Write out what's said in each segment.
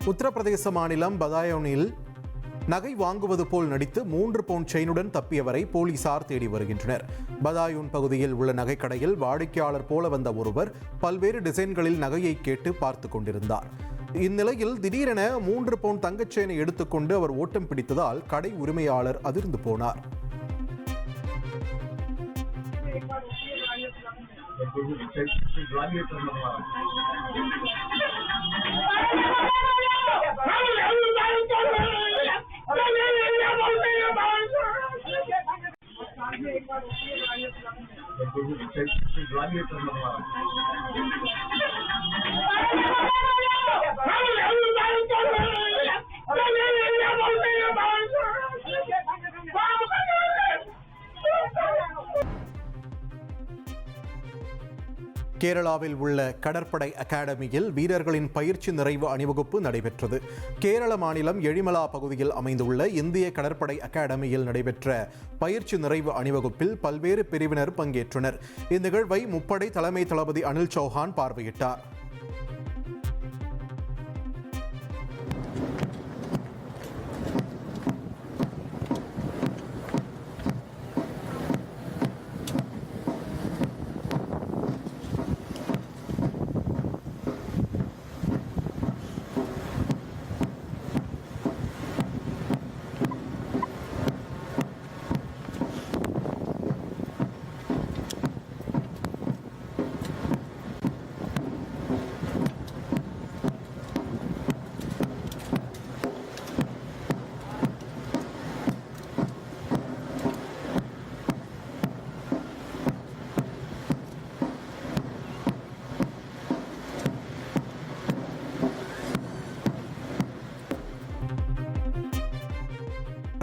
உத்தரப்பிரதேச மாநிலம் பதாயூனில் நகை வாங்குவது போல் நடித்து 3 பவுண்ட் செயினுடன் தப்பியவரை போலீசார் தேடி வருகின்றனர். பதாயூன் பகுதியில் உள்ள நகைக்கடையில் வாடிக்கையாளர் போல வந்த ஒருவர் பல்வேறு டிசைன்களில் நகையை கேட்டு பார்த்து கொண்டிருந்தார். இந்நிலையில் திடீரென 3 பவுண்ட் தங்கச் செயினை எடுத்துக்கொண்டு அவர் ஓட்டம் பிடித்ததால் கடை உரிமையாளர் அதிர்ந்து போனார். கேரளாவில் உள்ள கடற்படை அகாடமியில் வீரர்களின் பயிற்சி நிறைவு அணிவகுப்பு நடைபெற்றது. கேரள மாநிலம் எழிமலா பகுதியில் அமைந்துள்ள இந்திய கடற்படை அகாடமியில் நடைபெற்ற பயிற்சி நிறைவு அணிவகுப்பில் பல்வேறு பிரிவினர் பங்கேற்றனர். இந்நிகழ்வை முப்படை தலைமை தளபதி அனில் சௌஹான் பார்வையிட்டார்.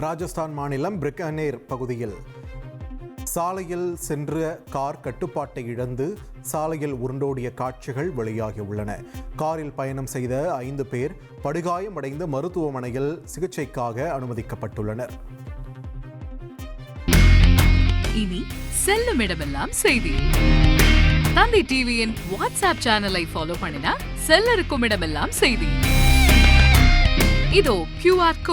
ராஜஸ்தான் மாநிலம் பிரிக்கானேர் பகுதியில் சாலையில் சென்ற கார் கட்டுப்பாட்டை இழந்து சாலையில் உருண்டோடிய காட்சிகள் வெளியாகியுள்ளன. காரில் பயணம் செய்த 5 பேர் படுகாயமடைந்து மருத்துவமனையில் சிகிச்சைக்காக அனுமதிக்கப்பட்டுள்ளனர். இனி செல்லும் இடமெல்லாம் செய்தி. தந்தி டிவியின் வாட்ஸ்அப் சேனலை ஃபாலோ பண்ணினா செல்ல இருக்கும் இடமெல்லாம் செய்தி. இதோ QR